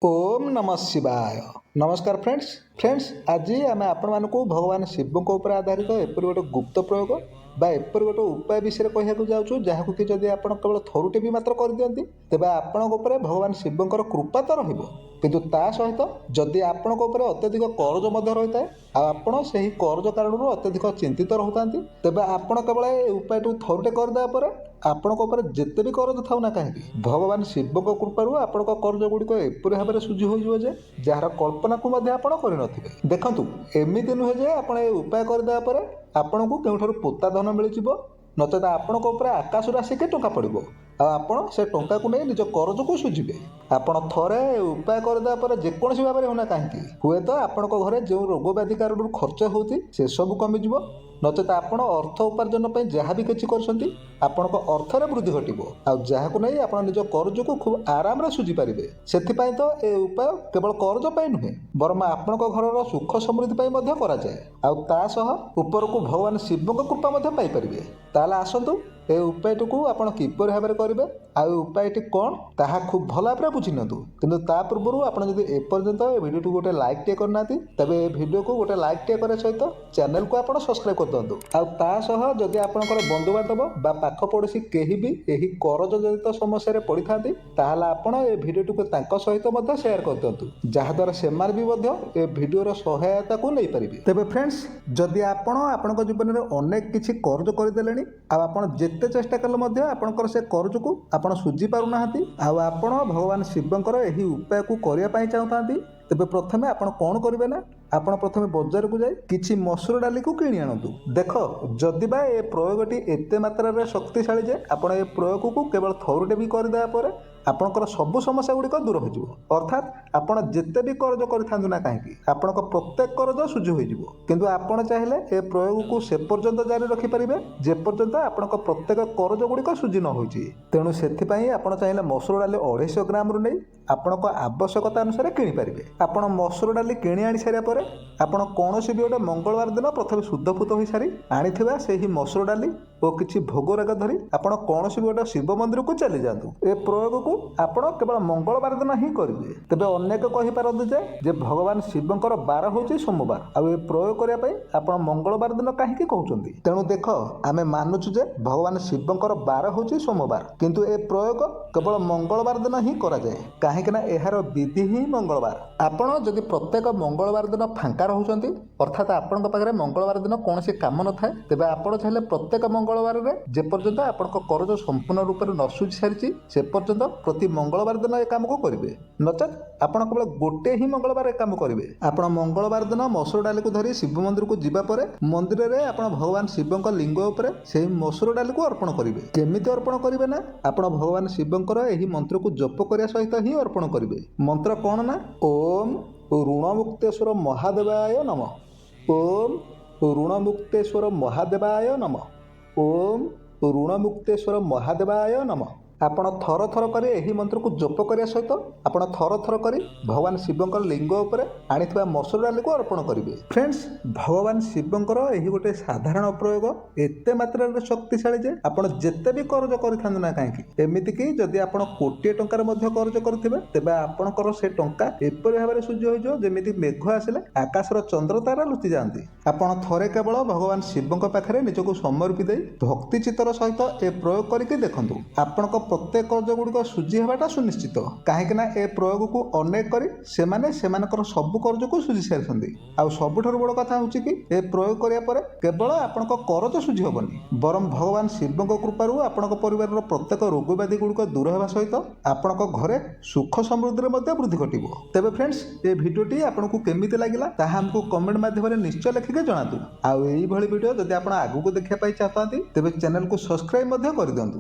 ओम नमः शिवाय। नमस्कार फ्रेंड्स आज आम आपण भगवान शिव उपर आधारित एपरी गोटे गुप्त प्रयोग बा एपरी गोटे उपाय विषय कहूँ जाऊँ जहाँ कि जब आप केवल थरुटे भी मात्र कर दियंती तेबे आपण भगवान शिवंकर कृपा तो रहिबो किंतु ता सहित जदि आपण अत्यधिक कर्ज रही है आपण से कर्ज कारण अत्यधिक चिंतित रहता तेबे आपण केवल उपाय थरुटे करदे आपण जिते भी कर्ज थाउ ना कहीं भगवान शिव कृपा आपण कर्ज गुड़िक एपरी भाव में सुझी हो जार कल्पना को कर देखु एमती नुहे जे आप उपाय करदे आपण को केउठारु पोता धन मिल नचेत आपण आकाश आसिक टंका पड़ो आपण से टंका को नहीं निज कर्ज को सुझे आपण थरे उपाय करदे जेकोसी भाव में होना कहीं हुए तो आपण घरे जो रोग व्याधि कारण खर्च होती से सब कमिज नचेत आपण अर्थ उपार्जन जहाँ भी किसी कर अर्थर वृद्धि घटो आउ नहीं आप निज कर्ज को खूब आराम से सुझी पारे से तो ये उपाय केवल कर्ज नुहे बरम आपण घर सुख समृद्धि कराए आसह ऊपर को भगवान शिव कृपा पाइपर ताल आसतु ए उपाय को आप किपर भाव में करेंगे आउ उपायटी कौन ताहा खूब भल भाव में बुझी नियंतु किंतु ता पूर्व आप एपर्यंत भिडियो को गोटे लाइक टे करना तेज भिडियो को गोटे लाइक टे करे सहित चैनल को आप सब्सक्राइब कर दिंतु आसह जदि आपंकर बंधु बांधव बा पाख पड़ोसी कहीं भी यही करज जनित समस्या पड़ी था आपण ए भिडियो को सहित शेयर कर दिंतु जहाद्वारा से भी भिडियोर सहायता को नहीं पारे तेज फ्रेंड्स जदि आपण जीवन में अनेक किसी कर्ज करदे आप जिते चेष्टा कले आपंकर से कर्ज को आपण सुझी पारना आपण भगवान शिवंकर यही उपाय को करने चाहता तेज प्रथमे आपण कौन करेंगे ना आपण प्रथमे बजार को जाए किसी मसूर डाली को किणी आणतु देख जदि बा ए प्रयोगटी एते मात्रा रे शक्तिशाली जे आपण ए प्रयोग को केवल थरुटे भी करदे पर आपणकर सब समस्या गुड़िक दूर हो अर्थात आपण जिते भी कर्ज कर ना कहीं आपण प्रत्येक कर्ज सुझी हो किंतु आपण चाहिए ए प्रयोग को से पर्यंत जारी रखिपारे जे पर्यंत आपण प्रत्येक कर्ज गुड़िक सुझी न हो तेणु से आप चाहिए मसूर डाली 250 ग्राम रू नहीं आपण आवश्यकता अनुसार किनीपारे आपण मसूर डाली किणी आनी सारा पर आपण कौन भी गोटे मंगलवार दिन प्रथम शुद्धफूत हो सारी आनी से ही मसूर डाली और किसी भोग राग धरी आपण कौन भी गोटे शिव मंदिर को चली जातु ए प्रयोग को आपण केवल मंगलवार दिन ही करेंगे तेज अनेक कहींपारती जे भगवान शिवंकर बार हूँ सोमवार आ प्रयोग करने आप मंगलवार दिन कहीं कहते तेणु देख आम मानुचु जे भगवान शिवंकर बार हूँ सोमवार किंतु ए प्रयोग केवल मंगलवार दिन ही कराए कहीं यार विधि ही मंगलवार आपण जदि प्रत्येक मंगलवार दिन फांका रोचंती अर्थात आपण पाखे मंगलवार दिन कौन काम न थाए तेज आप चाहिए प्रत्येक मंगलवार में जेपर्यंत आपण कर्ज संपूर्ण रूप से न सुझी सारी से पर्यंत प्रति मंगलवार दिन ए काम को करेंगे नचेत आपण केवल गोटे ही मंगलवार ए काम करेंगे आपण मंगलवार दिन मसूर डाली को धरी शिव मंदिर को जीवा पर मंदिर में आप भगवान शिव लिंग उपर से मसूर डाली को अर्पण करेंगे केमिति अर्पण करेंगे ना आप भगवान शिवंकर यही मंत्र को जप करने सहित ही अर्पण करेंगे मंत्र कौन ना ओम ऋणमुक्तेश्वर महादेवाय नमः ओम ऋणमुक्तेश्वर महादेवाय नमः ओम ऋणमुक्तेश्वर महादेवाय नमः आपण थर थर कर यही मंत्र को जप करने सहित आपण थर थर कर भगवान शिवंकर लिंग उपर आनी मसूर डाली को अर्पण करेंगे फ्रेंड्स भगवान शिवंकर यही गोटे साधारण प्रयोग एते मात्रा शक्तिशाली जे आपण जिते भी कर्ज कर ना कहीं एमती कि जदि आप कोटे टंकार कर्ज करेंगे तेज आपणकर से टंका एपरी भाव में सुझी हो जमी मेघ आसिले आकाशर चंद्र तारा लुचि जाती आपण थरे केवल भगवान शिवंक पाखे निजक समर्पी दे भक्ति चित्तर सहित ए प्रयोग करके देखु आपण प्रत्येक कर्ज गुड़िक सुझी होगा सुनिश्चित कहीं ए प्रयोग को अनेक कर सब कर्ज को सुझी सारी सबुठ बड़ कथा हूँ कि ए प्रयोग कराया केवल आपण कर्ज सुझी हेनी बरम भगवान शिव कृपार आपण परिवार प्रत्येक रोग व्याधि गुड़िक दूर होगा सहित आपण घरे सुख समृद्धि में वृद्धि घटो तेज फ्रेंड्स ये भिडियोटी आपको केमिति लगिला ताहा हमको कमेंट माध्यम निश्चय लिखिके जणातु आउ एई भली भिडियो जदि आपण आगु को देखिया पाई चाहतांती तेबे चैनल को सब्सक्राइब कर दियंतु।